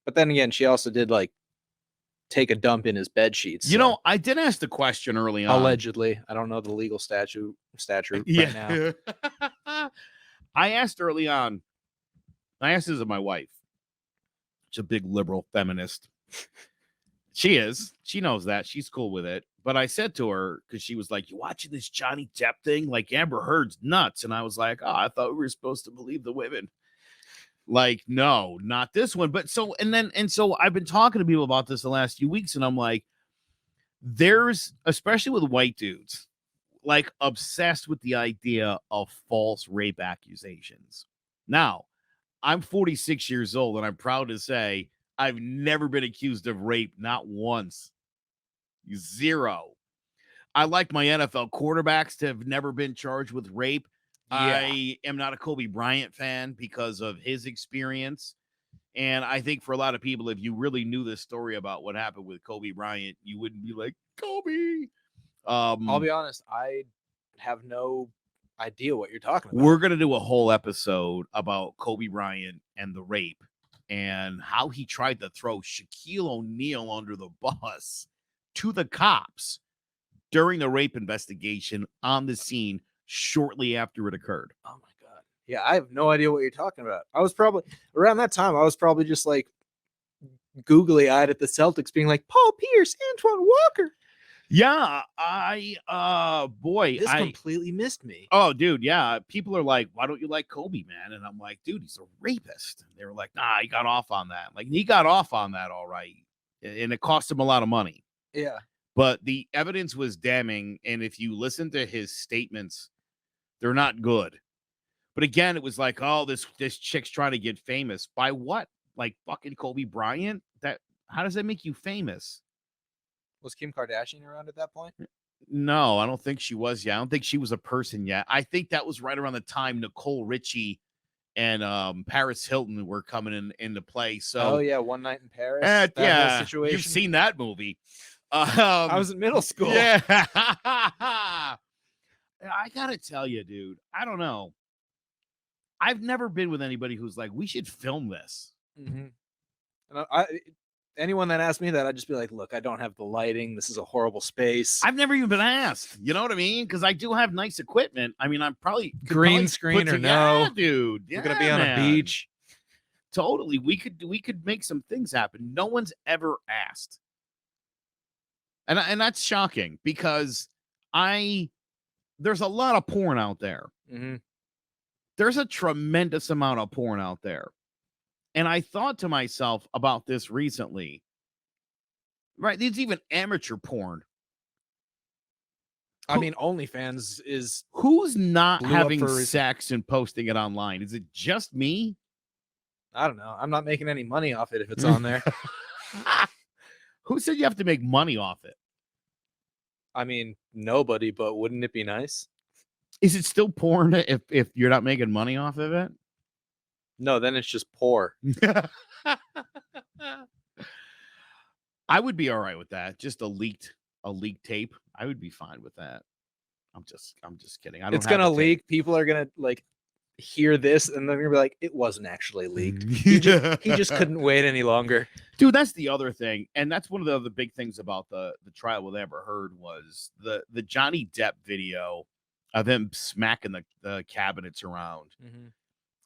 But then again, she also did like take a dump in his bed sheets. I did ask the question early on. Allegedly. I don't know the legal statute right now. I asked early on. I asked this of my wife. She's a big liberal feminist. She is. She knows that. She's cool with it. But I said to her, because she was like, you watching this Johnny Depp thing? Like, Amber Heard's nuts. And I was like, oh, I thought we were supposed to believe the women. Like, no, not this one. But so I've been talking to people about this the last few weeks, and I'm like, there's, especially with white dudes, like obsessed with the idea of false rape accusations. Now, I'm 46 years old, and I'm proud to say I've never been accused of rape, not once. Zero. I like my NFL quarterbacks to have never been charged with rape. Yeah. I am not a Kobe Bryant fan because of his experience. And I think for a lot of people, if you really knew the story about what happened with Kobe Bryant, you wouldn't be like, Kobe. I'll be honest, I have no idea what you're talking about. We're going to do a whole episode about Kobe Bryant and the rape and how he tried to throw Shaquille O'Neal under the bus to the cops during the rape investigation on the scene shortly after it occurred. Oh my God. Yeah, I have no idea what you're talking about. I was probably around that time, I was probably just like googly eyed at the Celtics being like, Paul Pierce, Antoine Walker. Yeah, this completely missed me. Oh, dude, yeah. People are like, why don't you like Kobe, man? And I'm like, dude, he's a rapist. And they were like, nah, he got off on that. Like, he got off on that, all right. And it cost him a lot of money. Yeah. But the evidence was damning. And if you listen to his statements, they're not good. But again, it was like, oh, this chick's trying to get famous. By what? Like fucking Kobe Bryant? How does that make you famous? Was Kim Kardashian around at that point? No, I don't think she was. Yeah, I don't think she was a person yet. I think that was right around the time Nicole Richie and Paris Hilton were coming into play. So oh yeah, One Night in Paris. That whole situation. You've seen that movie. I was in middle school. Yeah. I gotta tell you, dude, I don't know. I've never been with anybody who's like, we should film this. Mm-hmm. And anyone that asked me that, I'd just be like, look, I don't have the lighting. This is a horrible space. I've never even been asked. You know what I mean? Because I do have nice equipment. I mean, I'm probably green screen or no, dude. We're gonna be on a beach. Totally. We could make some things happen. No one's ever asked. And that's shocking because there's a lot of porn out there. Mm-hmm. There's a tremendous amount of porn out there. And I thought to myself about this recently. Right? There's even amateur porn. I mean, OnlyFans is... Who's not having sex and posting it online? Is it just me? I don't know. I'm not making any money off it if it's on there. Who said you have to make money off it? I mean, nobody, but wouldn't it be nice? Is it still porn if you're not making money off of it? No, then it's just poor. I would be all right with that. Just a leaked tape. I would be fine with that. I'm just kidding. It's gonna leak. People are gonna like hear this and they're gonna be like, it wasn't actually leaked. He just couldn't wait any longer. Dude, that's the other thing. And that's one of the other big things about the trial we ever heard was the Johnny Depp video of him smacking the cabinets around. Mm-hmm.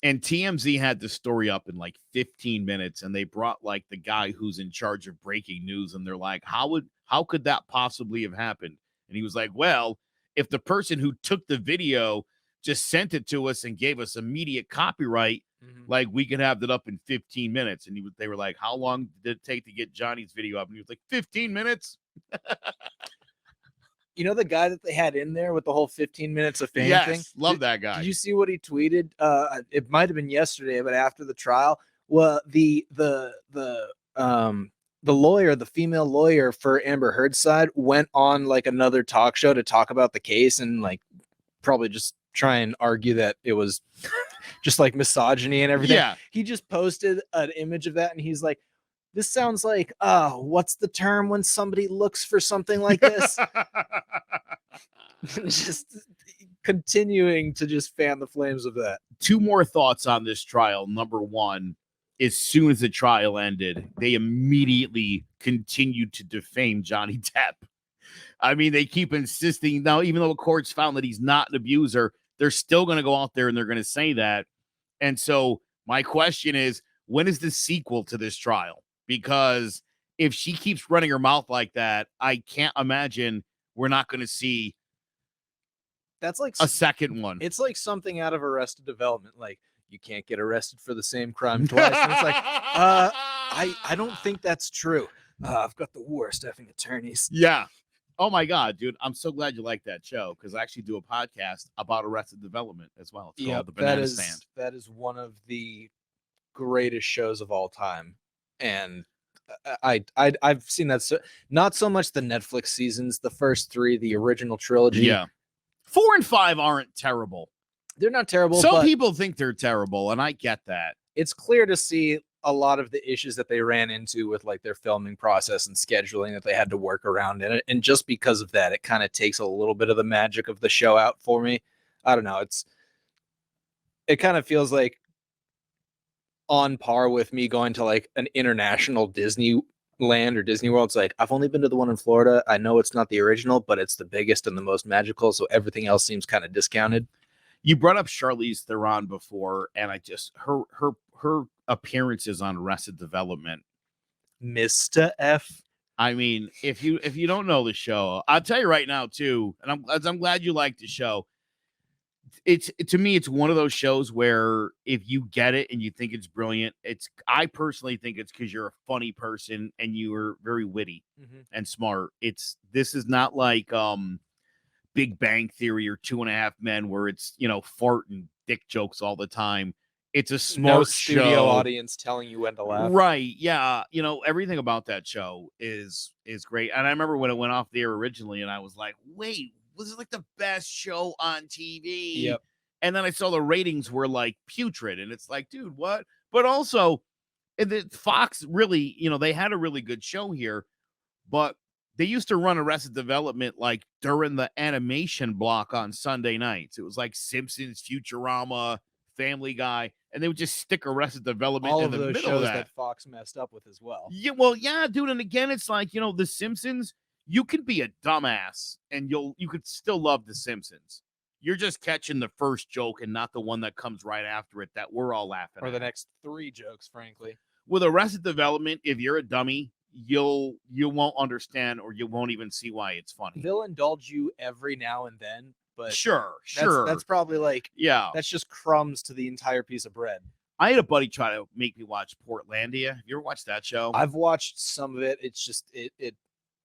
And TMZ had the story up in like 15 minutes, and they brought like the guy who's in charge of breaking news, and they're like, how could that possibly have happened? And he was like, well, if the person who took the video just sent it to us and gave us immediate copyright, like we could have that up in 15 minutes. And they were like, how long did it take to get Johnny's video up? And he was like, 15 minutes. You know the guy that they had in there with the whole 15 minutes of fame thing? Love that guy. Did you see what he tweeted? It might have been yesterday, but after the trial, well, the lawyer, the female lawyer for Amber Heard's side, went on like another talk show to talk about the case and like probably just try and argue that it was just like misogyny and everything. Yeah. He just posted an image of that and he's like, this sounds like, what's the term when somebody looks for something like this? Just continuing to just fan the flames of that. Two more thoughts on this trial. Number one, as soon as the trial ended, they immediately continued to defame Johnny Depp. I mean, they keep insisting now, even though the courts found that he's not an abuser, they're still going to go out there and they're going to say that. And so my question is, when is the sequel to this trial? Because if she keeps running her mouth like that, I can't imagine we're not going to see that's like a second one. It's like something out of Arrested Development. Like, you can't get arrested for the same crime twice. And it's like, I don't think that's true. I've got the worst effing attorneys. Yeah. Oh my God, dude. I'm so glad you like that show because I actually do a podcast about Arrested Development as well. It's called The Banana Stand. That is one of the greatest shows of all time. And I've seen that. Not so much the Netflix seasons, the first three, the original trilogy. Yeah. 4 and 5 aren't terrible. They're not terrible. Some people think they're terrible, and I get that. It's clear to see a lot of the issues that they ran into with like their filming process and scheduling that they had to work around in it. And just because of that, it kind of takes a little bit of the magic of the show out for me. I don't know. It kind of feels like on par with me going to like an international Disneyland or Disney World. It's like, I've only been to the one in Florida. I know it's not the original, but it's the biggest and the most magical. So everything else seems kind of discounted. You brought up Charlize Theron before, and I just her appearances on Arrested Development, Mr. F. I mean, if you don't know the show, I'll tell you right now too, and I'm glad you like the show. To me, it's one of those shows where if you get it and you think it's brilliant, I personally think it's because you're a funny person and you are very witty and smart. This is not like Big Bang Theory or 2.5 Men where it's, fart and dick jokes all the time. It's a smart studio audience telling you when to laugh. Right. Yeah. Everything about that show is great. And I remember when it went off the air originally and I was like, wait, was it like the best show on TV? Yep. And then I saw the ratings were like putrid, and it's like, dude, what? But also, Fox really, they had a really good show here, but they used to run Arrested Development like during the animation block on Sunday nights. It was like Simpsons, Futurama, Family Guy, and they would just stick Arrested Development All in of the those middle of shows that. Fox messed up with as well. Yeah, well, yeah, dude. And again, it's like, The Simpsons, you can be a dumbass and you could still love The Simpsons. You're just catching the first joke and not the one that comes right after it that we're all laughing Or at. the next 3 jokes, frankly. With Arrested Development, if you're a dummy, you won't understand, or you won't even see why it's funny. They'll indulge you every now and then, but Sure. that's probably like, yeah, that's just crumbs to the entire piece of bread. I had a buddy try to make me watch Portlandia. Have you ever watched that show? I've watched some of it. It's just it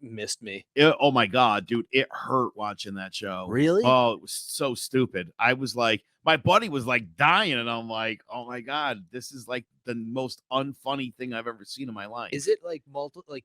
missed me. Oh my god, dude, it hurt watching that show. Really? Oh, it was so stupid. I was like, my buddy was like dying, and I'm like, oh my god, this is like the most unfunny thing I've ever seen in my life. Is it like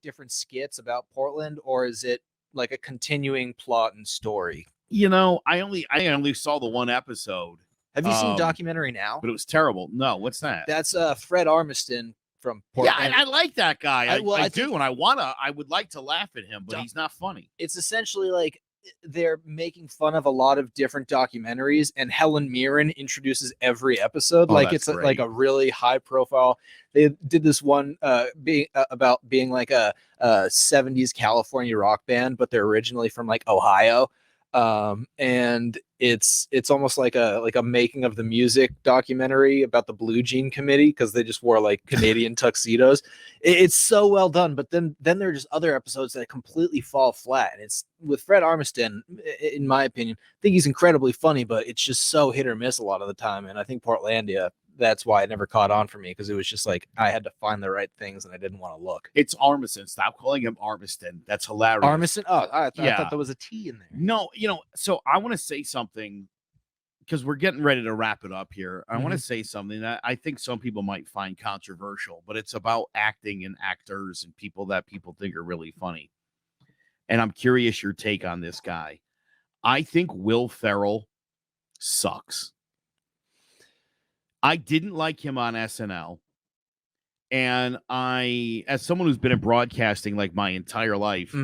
different skits about Portland, or is it like a continuing plot and story? I only saw the one episode. Have you seen Documentary Now? But it was terrible. No, what's that? That's Fred Armiston from Portland. Yeah, I like that guy. I do, and I would like to laugh at him, but he's not funny. It's essentially like they're making fun of a lot of different documentaries, and Helen Mirren introduces every episode. Like it's like a really high profile. They did this one about being like a 70s California rock band, but they're originally from like Ohio. And it's almost like a making of the music documentary about the Blue Jean Committee, because they just wore like Canadian tuxedos. It's so well done, but then there are just other episodes that completely fall flat. And it's with Fred Armiston, in my opinion, I think he's incredibly funny, but it's just so hit or miss a lot of the time. And I think Portlandia, that's why it never caught on for me, because it was just like I had to find the right things and I didn't want to look. It's Armiston. Stop calling him Armiston. That's hilarious. Armiston? Oh, I thought there was a T in there. No, so I want to say something, because we're getting ready to wrap it up here. I want to say something that I think some people might find controversial, but it's about acting and actors and people that people think are really funny. And I'm curious your take on this guy. I think Will Ferrell sucks. I didn't like him on SNL. And as someone who's been in broadcasting like my entire life,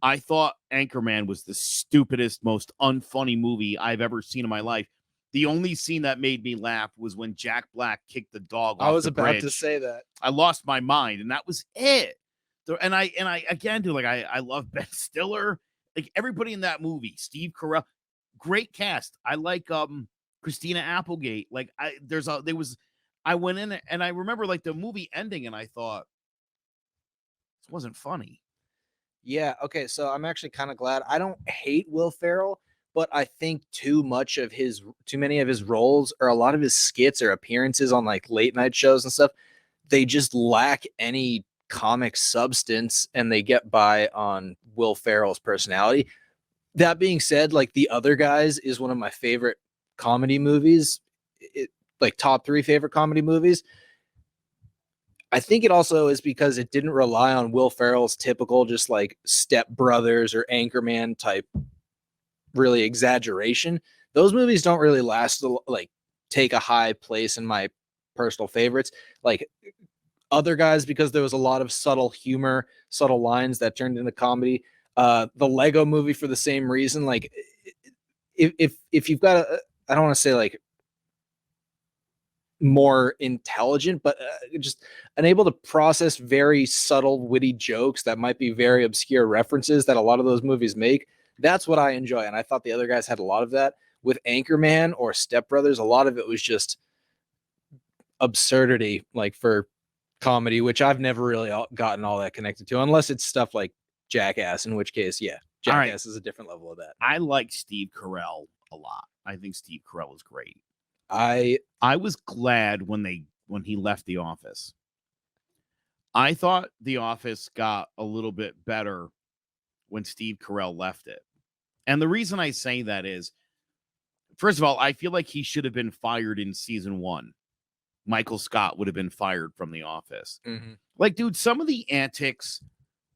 I thought Anchorman was the stupidest, most unfunny movie I've ever seen in my life. The only scene that made me laugh was when Jack Black kicked the dog off the bridge. I was about to say that. I lost my mind, and that was it. And I again, dude, like I love Ben Stiller. Like everybody in that movie, Steve Carell, great cast. I like Christina Applegate. Like I went in and I remember like the movie ending, and I thought this wasn't funny. Yeah, okay, so I'm actually kind of glad. I don't hate Will Ferrell, but I think too many of his roles, or a lot of his skits or appearances on like late night shows and stuff, they just lack any comic substance, and they get by on Will Ferrell's personality. That being said, like The Other Guys is one of my favorite comedy movies, like top 3 favorite comedy movies. I think it also is because it didn't rely on Will Ferrell's typical just like Step Brothers or Anchorman type really exaggeration. Those movies don't really take a high place in my personal favorites. Like Other Guys, because there was a lot of subtle humor, subtle lines that turned into comedy. The Lego Movie for the same reason. Like if you've got I don't want to say like more intelligent, but just unable to process very subtle, witty jokes that might be very obscure references that a lot of those movies make. That's what I enjoy. And I thought The Other Guys had a lot of that. With Anchorman or Step Brothers, a lot of it was just absurdity, like for comedy, which I've never really gotten all that connected to, unless it's stuff like Jackass, in which case, yeah, Jackass is a different level of that. I like Steve Carell a lot. I think Steve Carell is great. I was glad when he left The Office. I thought The Office got a little bit better when Steve Carell left it. And the reason I say that is, first of all, I feel like he should have been fired in season 1. Michael Scott would have been fired from The Office. Like, dude, some of the antics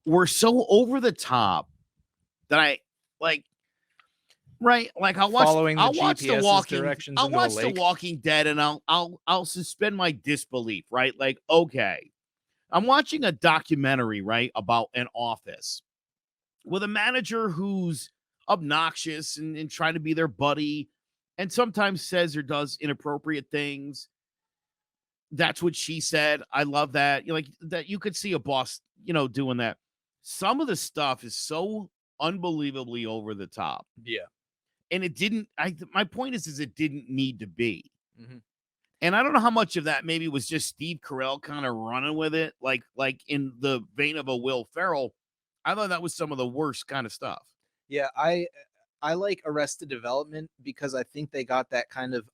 were so over the top that I like. Right, like I'll following the watch The GPS's Walking directions I'll into a watch The lake. Walking Dead, and I'll suspend my disbelief, right? Like, okay, I'm watching a documentary, right, about an office with a manager who's obnoxious and trying to be their buddy, and sometimes says or does inappropriate things. That's what she said. I love that. You like that you could see a boss, doing that. Some of the stuff is so unbelievably over the top. Yeah. And it didn't my point is it didn't need to be. Mm-hmm. And I don't know how much of that maybe was just Steve Carell kind of running with it, like in the vein of a Will Ferrell. I thought that was some of the worst kind of stuff. Yeah, I like Arrested Development because I think they got that kind of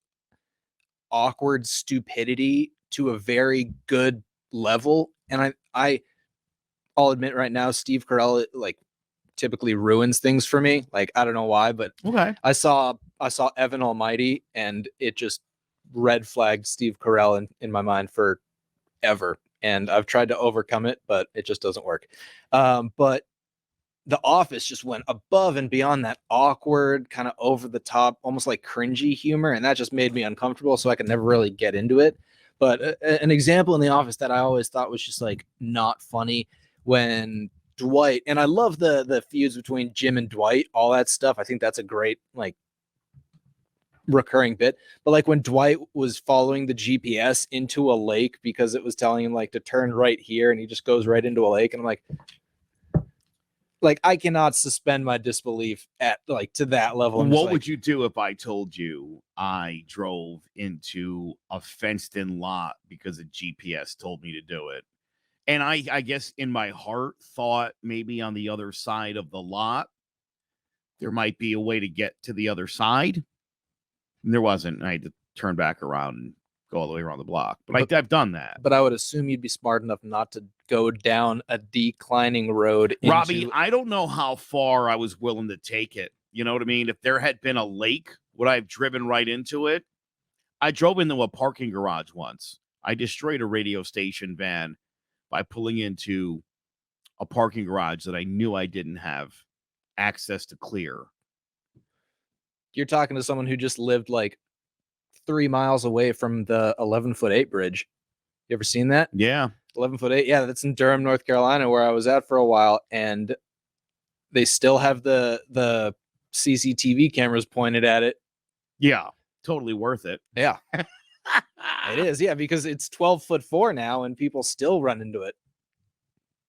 awkward stupidity to a very good level. And I'll admit right now, Steve Carell like typically ruins things for me. Like I don't know why, but Okay. I saw Evan Almighty and it just red flagged Steve Carell in my mind forever. And I've tried to overcome it, but it just doesn't work. But The Office just went above and beyond that awkward, kind of over the top, almost like cringy humor. And that just made me uncomfortable. So I could never really get into it. But an example in The Office that I always thought was just like not funny when Dwight, and I love the feuds between Jim and Dwight, all that stuff. I think that's a great like recurring bit. But like when Dwight was following the GPS into a lake because it was telling him like to turn right here, and he just goes right into a lake, and I'm like I cannot suspend my disbelief at like to that level. What would you do if I told you I drove into a fenced-in lot because a GPS told me to do it? And I guess in my heart thought maybe on the other side of the lot, there might be a way to get to the other side. And there wasn't. I had to turn back around and go all the way around the block. But I've done that. But I would assume you'd be smart enough not to go down a declining road. Robbie, I don't know how far I was willing to take it. You know what I mean? If there had been a lake, would I have driven right into it? I drove into a parking garage once. I destroyed a radio station van by pulling into a parking garage that I knew I didn't have access to clear. You're talking to someone who just lived like 3 miles away from the 11-foot-8 bridge. You ever seen that? Yeah. 11-foot-8. Yeah, that's in Durham, North Carolina, where I was at for a while, and they still have the CCTV cameras pointed at it. Yeah, totally worth it. Yeah. It is, yeah, because it's 12'4" now, and people still run into it.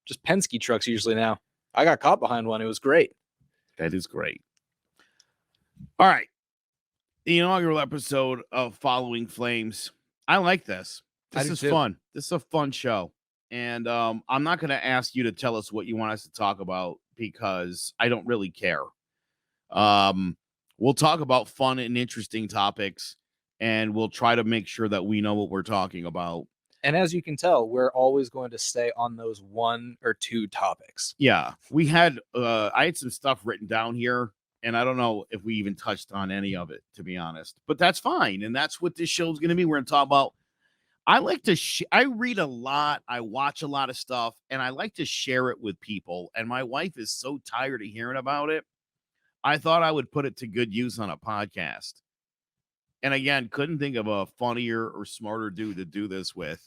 Just Penske trucks usually now. I got caught behind one. It was great. That is great. All right. The inaugural episode of Following Flames. I like this. This is fun. This is a fun show. And I'm not going to ask you to tell us what you want us to talk about because I don't really care. We'll talk about fun and interesting topics, and we'll try to make sure that we know what we're talking about. And as you can tell, we're always going to stay on those 1 or 2 topics. Yeah. I had some stuff written down here, and I don't know if we even touched on any of it, to be honest. But that's fine, and that's what this show is going to be. We're going to talk about. I like to. I read a lot. I watch a lot of stuff, and I like to share it with people. And my wife is so tired of hearing about it. I thought I would put it to good use on a podcast. And again, couldn't think of a funnier or smarter dude to do this with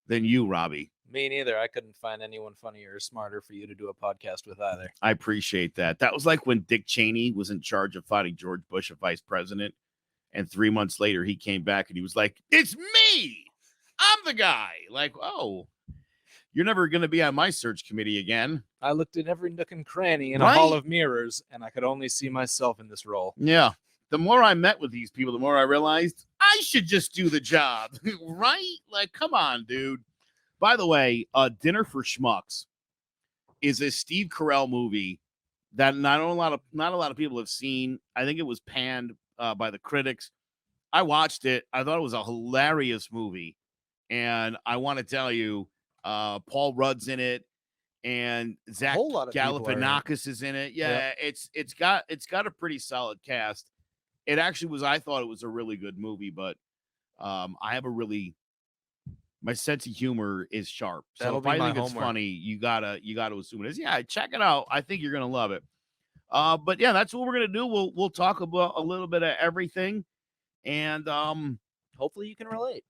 than you, Robbie. Me neither. I couldn't find anyone funnier or smarter for you to do a podcast with either. I appreciate that. That was like when Dick Cheney was in charge of fighting George Bush as vice president. And 3 months later, he came back and he was like, "It's me. I'm the guy." Like, oh, you're never going to be on my search committee again. I looked at every nook and cranny in a hall of mirrors, and I could only see myself in this role. Yeah. The more I met with these people, the more I realized I should just do the job. Right? Like, come on, dude. By the way, Dinner for Schmucks is a Steve Carell movie that not a lot of people have seen. I think it was panned by the critics. I watched it. I thought it was a hilarious movie. And I want to tell you, Paul Rudd's in it, and Zach Galifianakis is in it. Yeah, it's got a pretty solid cast. It actually was. I thought it was a really good movie, but I have my sense of humor is sharp. So if I think it's funny, you gotta assume it is. Yeah, check it out. I think you're gonna love it. But yeah, that's what we're gonna do. We'll talk about a little bit of everything, and hopefully you can relate.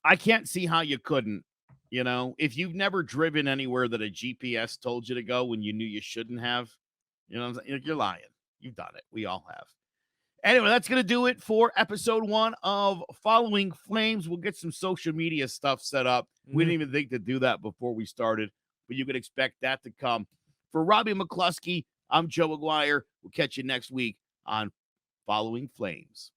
I can't see how you couldn't. You know, if you've never driven anywhere that a GPS told you to go when you knew you shouldn't have, you know, you're lying. You've done it. We all have. Anyway, that's going to do it for episode 1 of Following Flames. We'll get some social media stuff set up. We didn't even think to do that before we started, but you can expect that to come. For Robbie McCluskey, I'm Joe Aguiar. We'll catch you next week on Following Flames.